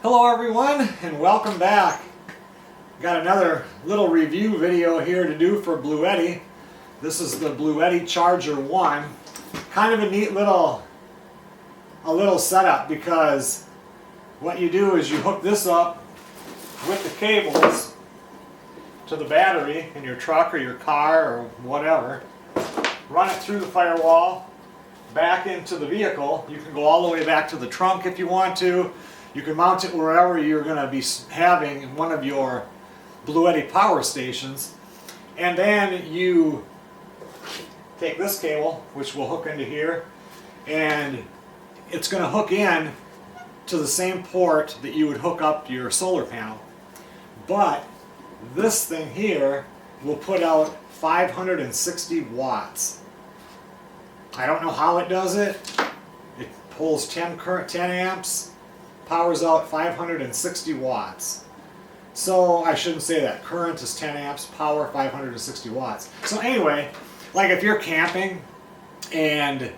Hello everyone and welcome back. Got another little review video here to do for Bluetti. This is the Bluetti Charger 1. Kind of a neat little setup because what you do is you hook this up with the cables to the battery in your truck or your car or whatever. Run it through the firewall, back into the vehicle. You can go all the way back to the trunk if you want to. You can mount it wherever you're going to be having one of your Bluetti power stations. And then you take this cable, which will hook into here, and it's going to hook in to the same port that you would hook up your solar panel. But this thing here will put out 560 watts. I don't know how it does it. It pulls 10 amps. Powers out 560 watts. So I shouldn't say that. Current is 10 amps, power 560 watts. So anyway, like if you're camping and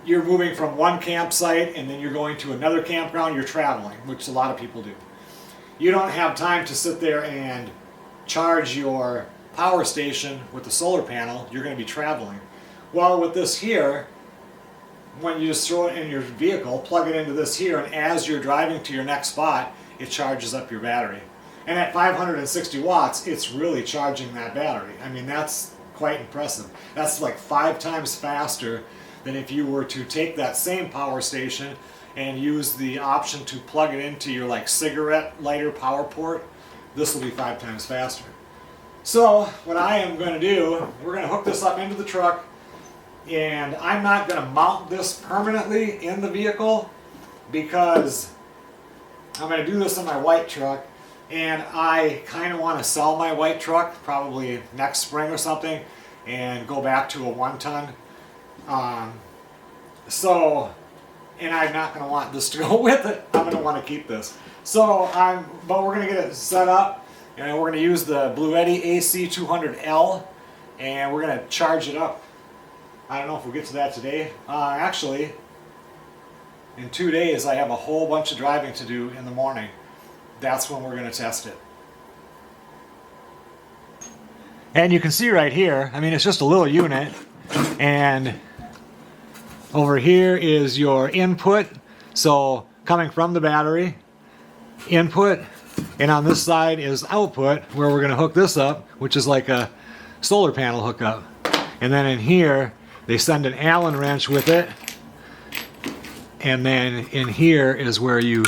you're moving from one campsite and then you're going to another campground, you're traveling, which a lot of people do. You don't have time to sit there and charge your power station with the solar panel. You're going to be traveling. Well, with this here, when you just throw it in your vehicle, plug it into this here, and as you're driving to your next spot, it charges up your battery. And at 560 watts, it's really charging that battery. I mean, that's quite impressive. That's like 5 times faster than if you were to take that same power station and use the option to plug it into your like cigarette lighter power port. This will be 5 times faster. So what I am going to do, we're going to hook this up into the truck. And I'm not going to mount this permanently in the vehicle because I'm going to do this in my white truck, and I kind of want to sell my white truck probably next spring or something and go back to a 1-ton. And I'm not going to want this to go with it. I'm going to want to keep this. But we're going to get it set up, and we're going to use the Bluetti AC200L, and we're going to charge it up. I don't know if we'll get to that today. Actually, in 2 days I have a whole bunch of driving to do in the morning. That's when we're going to test it. And you can see right here, I mean, it's just a little unit. And over here is your input. So coming from the battery, input. And on this side is output, where we're going to hook this up, which is like a solar panel hookup. And then in here, they send an Allen wrench with it, and then in here is where you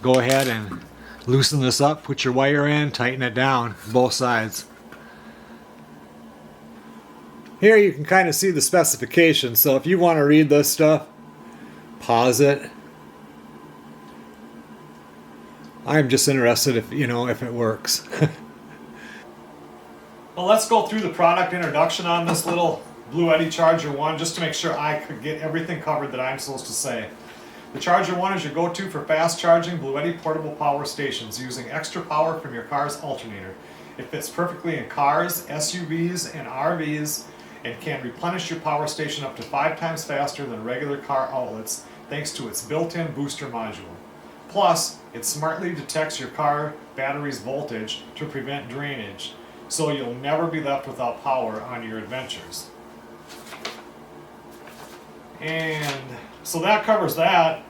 go ahead and loosen this up, put your wire in, tighten it down, both sides. Here you can kind of see the specifications, so if you want to read this stuff, pause it. I'm just interested if it works. Well, let's go through the product introduction on this little Bluetti Charger 1 just to make sure I could get everything covered that I'm supposed to say. The Charger 1 is your go-to for fast charging Bluetti portable power stations using extra power from your car's alternator. It fits perfectly in cars, SUVs, and RVs and can replenish your power station up to 5 times faster than regular car outlets thanks to its built-in booster module. Plus, it smartly detects your car battery's voltage to prevent drainage, so you'll never be left without power on your adventures. And so that covers that.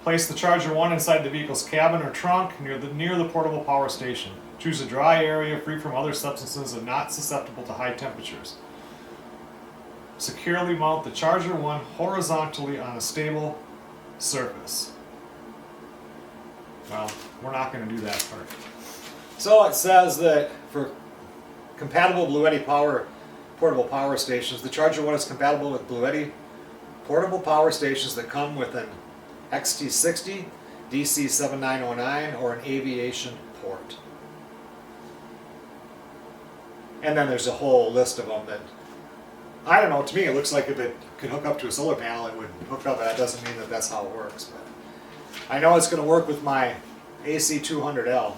Place the Charger 1 inside the vehicle's cabin or trunk near the portable power station. Choose a dry area free from other substances and not susceptible to high temperatures. Securely mount the Charger 1 horizontally on a stable surface. Well, we're not going to do that part. So it says that for compatible Bluetti portable power stations, the Charger 1 is compatible with Bluetti portable power stations that come with an XT60, DC7909, or an aviation port. And then there's a whole list of them that, I don't know, to me it looks like if it could hook up to a solar panel it would hook up. That doesn't mean that that's how it works. But I know it's going to work with my AC200L.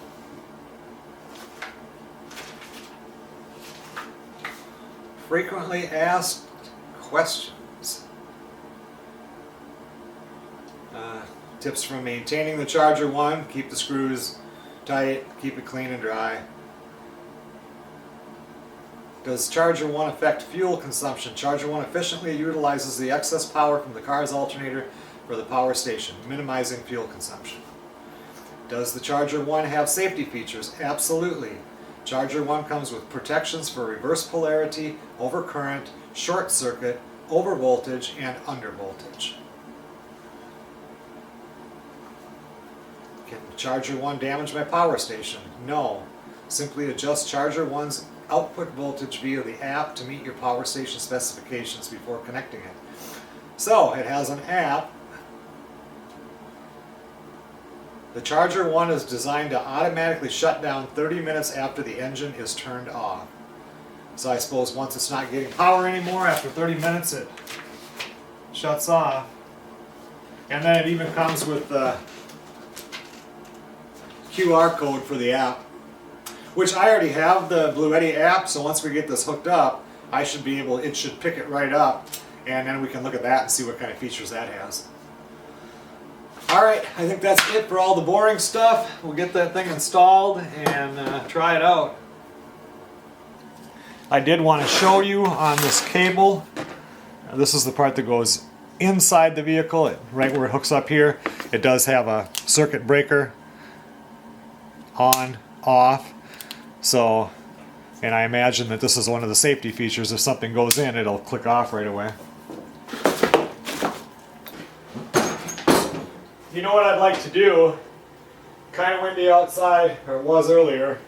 Frequently asked questions. Tips from maintaining the Charger 1: keep the screws tight, keep it clean and dry. Does Charger 1 affect fuel consumption? Charger 1 efficiently utilizes the excess power from the car's alternator for the power station, minimizing fuel consumption. Does the Charger 1 have safety features? Absolutely. Charger 1 comes with protections for reverse polarity, overcurrent, short circuit, over voltage, and under voltage. Can Charger 1 damage my power station? No. Simply adjust Charger 1's output voltage via the app to meet your power station specifications before connecting it. So, it has an app. The Charger 1 is designed to automatically shut down 30 minutes after the engine is turned off. So I suppose once it's not getting power anymore, after 30 minutes it shuts off. And then it even comes with the QR code for the app, which I already have the Bluetti app, so once we get this hooked up, it should pick it right up, and then we can look at that and see what kind of features that has. Alright, I think that's it for all the boring stuff. We'll get that thing installed and try it out. I did want to show you on this cable, this is the part that goes inside the vehicle, right where it hooks up here. It does have a circuit breaker on, off. So, and I imagine that this is one of the safety features. If something goes in, it'll click off right away. You know what I'd like to do? Kind of windy outside, or it was earlier.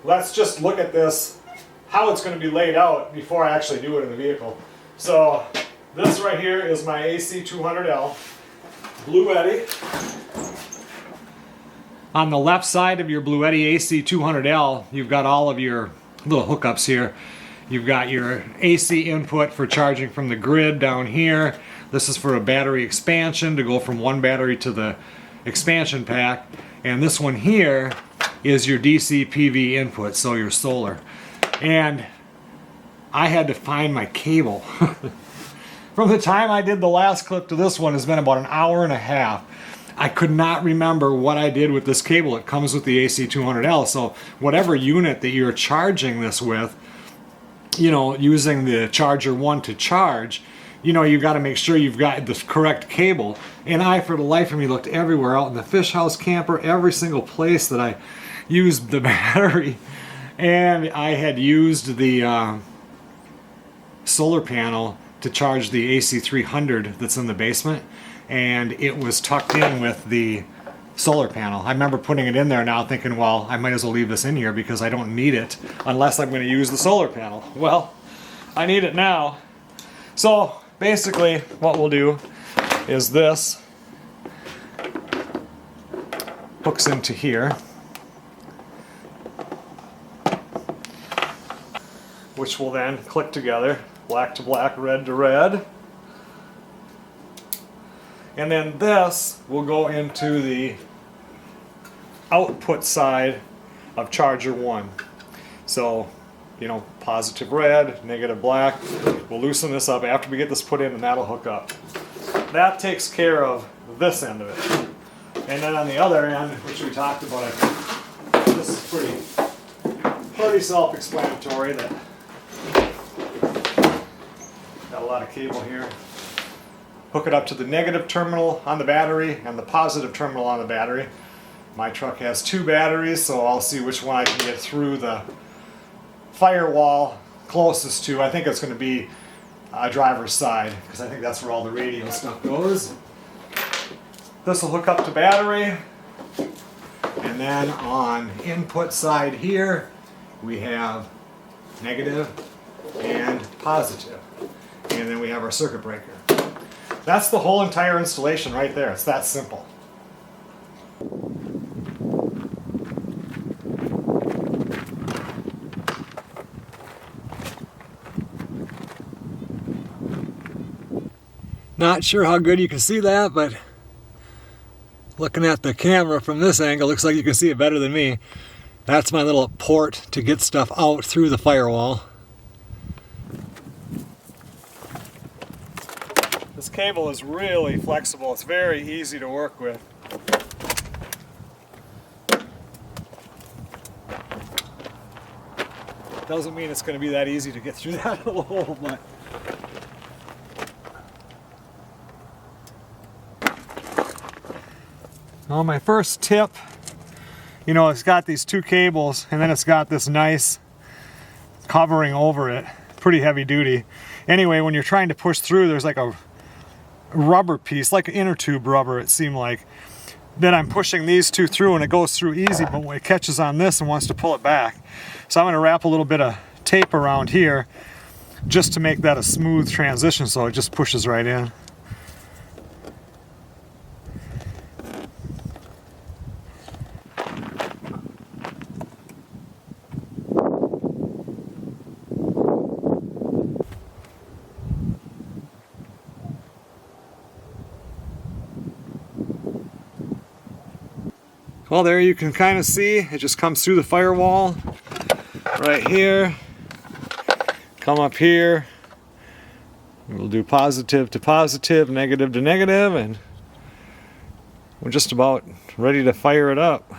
Let's just look at this, how it's going to be laid out before I actually do it in the vehicle. So, this right here is my AC200L Bluetti. On the left side of your Bluetti AC200L, you've got all of your little hookups here. You've got your AC input for charging from the grid down here. This is for a battery expansion to go from one battery to the expansion pack. And this one here is your DC PV input, so your solar. And I had to find my cable. From the time I did the last clip to this one has been about an hour and a half. I could not remember what I did with this cable. It comes with the AC200L, so whatever unit that you're charging this with, you know, using the Charger 1 to charge, you know, you've got to make sure you've got the correct cable. And I, for the life of me, looked everywhere, out in the fish house camper, every single place that I used the battery. And I had used the solar panel to charge the AC300 that's in the basement, and it was tucked in with the solar panel. I remember putting it in there now thinking, well, I might as well leave this in here because I don't need it unless I'm going to use the solar panel. Well, I need it now. So basically what we'll do is this hooks into here, which will then click together, black to black, red to red. And then this will go into the output side of Charger 1. So, you know, positive red, negative black. We'll loosen this up after we get this put in, and that'll hook up. That takes care of this end of it. And then on the other end, which we talked about, I think this is pretty self-explanatory. That got a lot of cable here. Hook it up to the negative terminal on the battery and the positive terminal on the battery. My truck has 2 batteries, so I'll see which one I can get through the firewall closest to. I think it's going to be driver's side, because I think that's where all the radio stuff goes. This will hook up to battery, and then on input side here we have negative and positive, and then we have our circuit breaker. That's the whole entire installation right there. It's that simple. Not sure how good you can see that, but looking at the camera from this angle, looks like you can see it better than me. That's my little port to get stuff out through the firewall. This cable is really flexible. It's very easy to work with. Doesn't mean it's going to be that easy to get through that little hole, but well, my first tip, you know, it's got these two cables and then it's got this nice covering over it, pretty heavy duty. Anyway, when you're trying to push through, there's like a rubber piece, like an inner tube rubber, it seemed like. Then I'm pushing these two through and it goes through easy, but when it catches on this and wants to pull it back. So I'm going to wrap a little bit of tape around here just to make that a smooth transition so it just pushes right in. Well, there you can kind of see it just comes through the firewall right here, come up here, we'll do positive to positive, negative to negative, and we're just about ready to fire it up.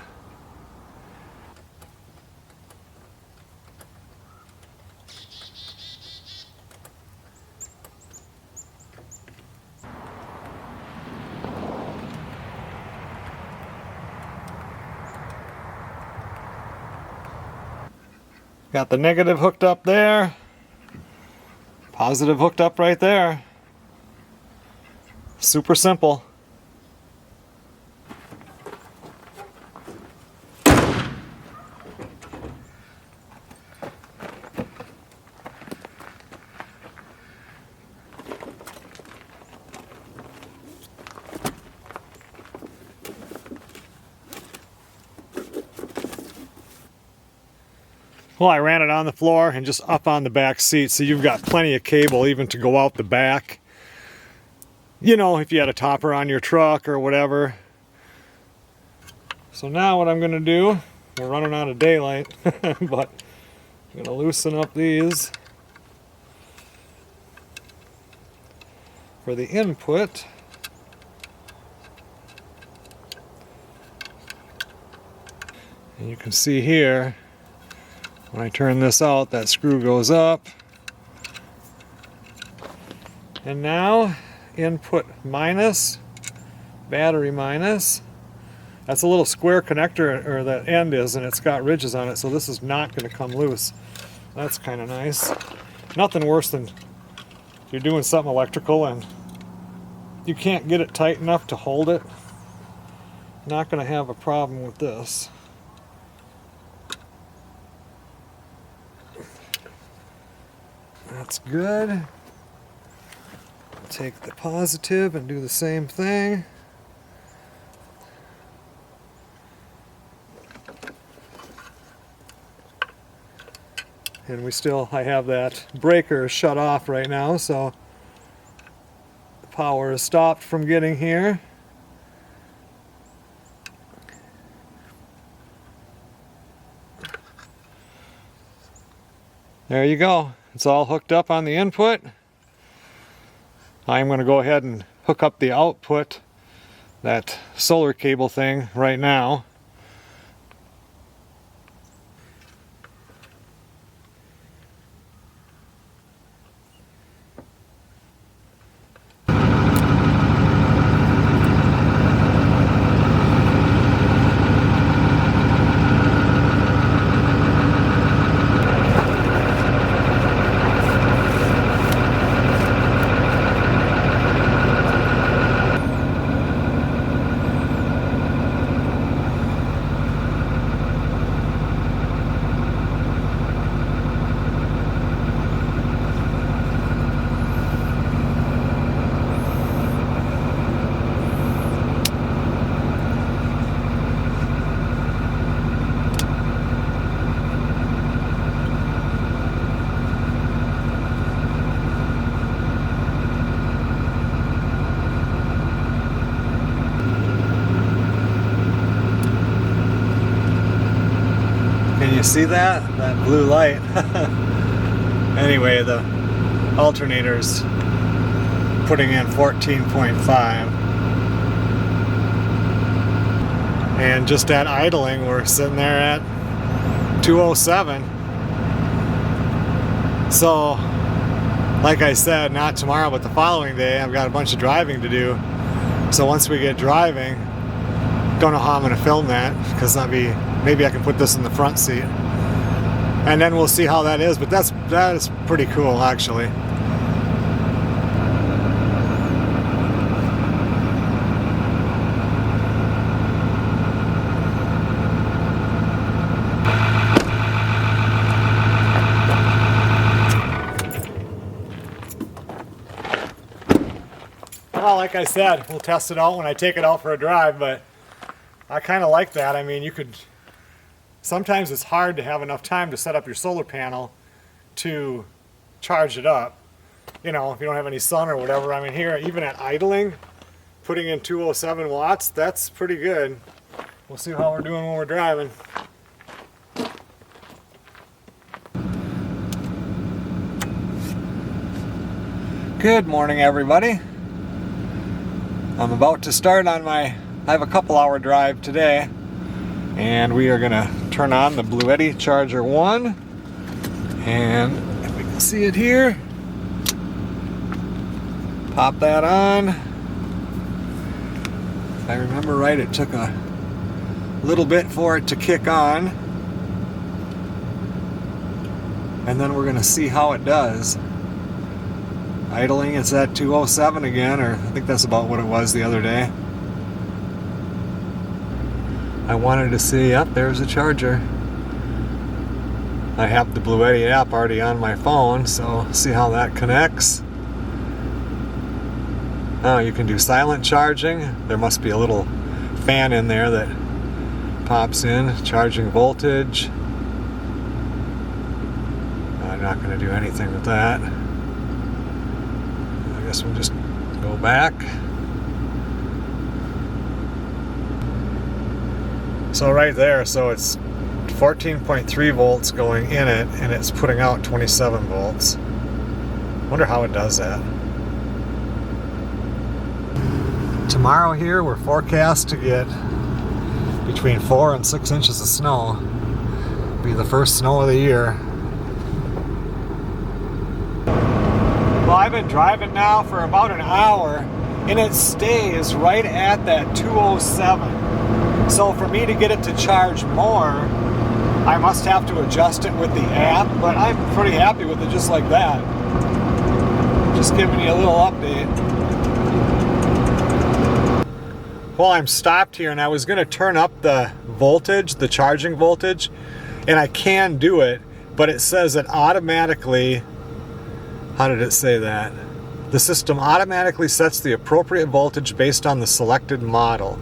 Got the negative hooked up there, positive hooked up right there. Super simple. Well, I ran it on the floor and just up on the back seat, so you've got plenty of cable even to go out the back. You know, if you had a topper on your truck or whatever. So now what I'm going to do, we're running out of daylight, but I'm going to loosen up these for the input. And you can see here, when I turn this out, that screw goes up. And now, input minus, battery minus. That's a little square connector, or that end is, and it's got ridges on it, so this is not going to come loose. That's kind of nice. Nothing worse than if you're doing something electrical and you can't get it tight enough to hold it. Not going to have a problem with this. That's good. Take the positive and do the same thing. And I have that breaker shut off right now, so the power is stopped from getting here. There you go. It's all hooked up on the input. I'm going to go ahead and hook up the output, that solar cable thing, right now. Can you see that? That blue light. Anyway, the alternator's putting in 14.5. And just at idling, we're sitting there at 207. So, like I said, not tomorrow, but the following day, I've got a bunch of driving to do. So once we get driving, don't know how I'm going to film that, because maybe I can put this in the front seat. And then we'll see how that is, but that is pretty cool, actually. Well, like I said, we'll test it out when I take it out for a drive, but I kind of like that. I mean, sometimes it's hard to have enough time to set up your solar panel to charge it up. You know, if you don't have any sun or whatever. I mean, here, even at idling, putting in 207 watts, that's pretty good. We'll see how we're doing when we're driving. Good morning, everybody. I'm about to start on I have a couple hour drive today, and we are gonna turn on the Bluetti Charger 1, and if we can see it here, pop that on. If I remember right, it took a little bit for it to kick on, and then we're gonna see how it does. Idling, it's at 207 again, or I think that's about what it was the other day. I wanted to see, yep, there's a charger. I have the Bluetti app already on my phone, so see how that connects. Oh, you can do silent charging. There must be a little fan in there that pops in, charging voltage. I'm not going to do anything with that. I guess we'll just go back. So right there, so it's 14.3 volts going in it, and it's putting out 27 volts. Wonder how it does that. Tomorrow here, we're forecast to get between 4 and 6 inches of snow. Be the first snow of the year. Well, I've been driving now for about an hour, and it stays right at that 207. So for me to get it to charge more, I must have to adjust it with the app, but I'm pretty happy with it just like that. Just giving you a little update. Well, I'm stopped here, and I was going to turn up the voltage, the charging voltage, and I can do it, but it says it automatically. How did it say that? The system automatically sets the appropriate voltage based on the selected model.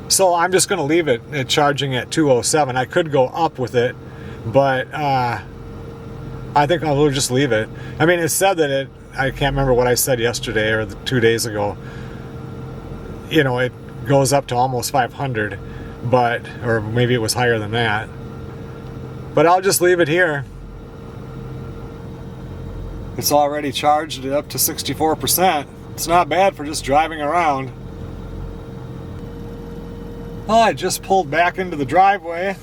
So I'm just going to leave it at charging at 207. I could go up with it, but I think I will just leave it. I mean, it said that I can't remember what I said yesterday or 2 days ago. You know, it goes up to almost 500, or maybe it was higher than that. But I'll just leave it here. It's already charged it up to 64%. It's not bad for just driving around. Well, I just pulled back into the driveway.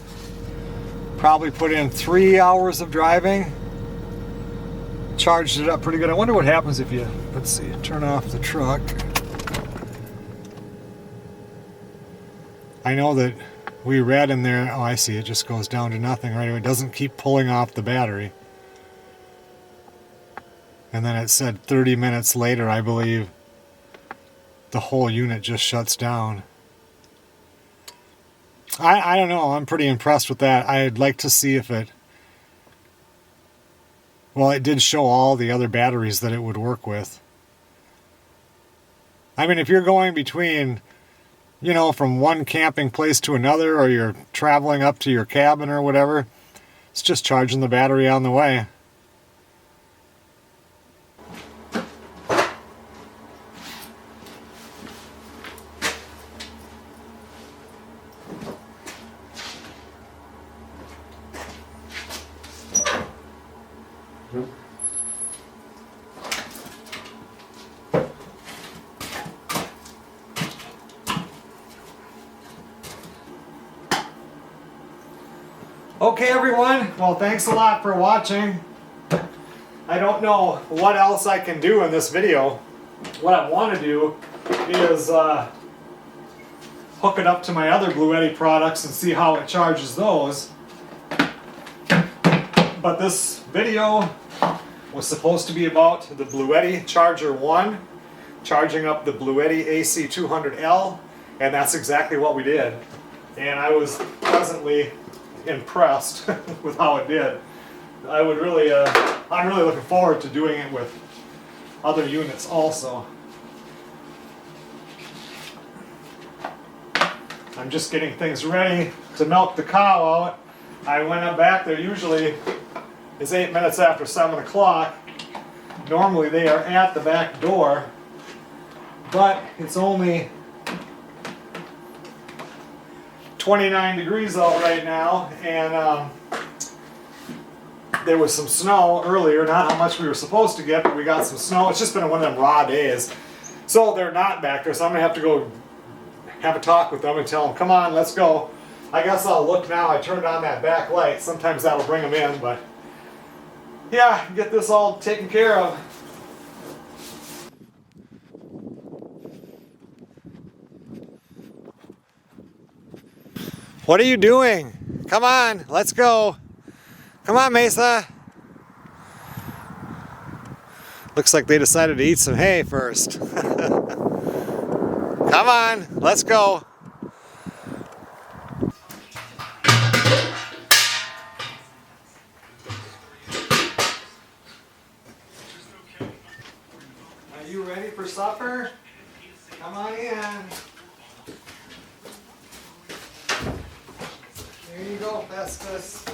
Probably put in 3 hours of driving. Charged it up pretty good. I wonder what happens if you, let's see, turn off the truck. I know that we read in there, oh, I see, it just goes down to nothing right away. It doesn't keep pulling off the battery. And then it said 30 minutes later, I believe, the whole unit just shuts down. I don't know. I'm pretty impressed with that. I'd like to see if it... Well, it did show all the other batteries that it would work with. I mean, if you're going between, you know, from one camping place to another, or you're traveling up to your cabin or whatever, it's just charging the battery on the way. Okay everyone, well thanks a lot for watching. I don't know what else I can do in this video. What I want to do is hook it up to my other Bluetti products and see how it charges those. But this video was supposed to be about the Bluetti CHARGER1, charging up the Bluetti AC200L, and that's exactly what we did. And I was pleasantly impressed with how it did. I'm really looking forward to doing it with other units also. I'm just getting things ready to milk the cow out. I went up back there, usually it's 8 minutes after 7 o'clock. Normally they are at the back door, but it's only 29 degrees out right now, and there was some snow earlier, not how much we were supposed to get, but we got some snow. It's just been one of them raw days. So they're not back there, so I'm going to have to go have a talk with them and tell them, come on, let's go. I guess I'll look now. I turned on that back light. Sometimes that'll bring them in, but yeah, get this all taken care of. What are you doing? Come on, let's go. Come on, Mesa. Looks like they decided to eat some hay first. Come on, let's go. Are you ready for supper? Come on in. Here you go, Festus.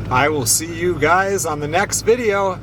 I will see you guys on the next video.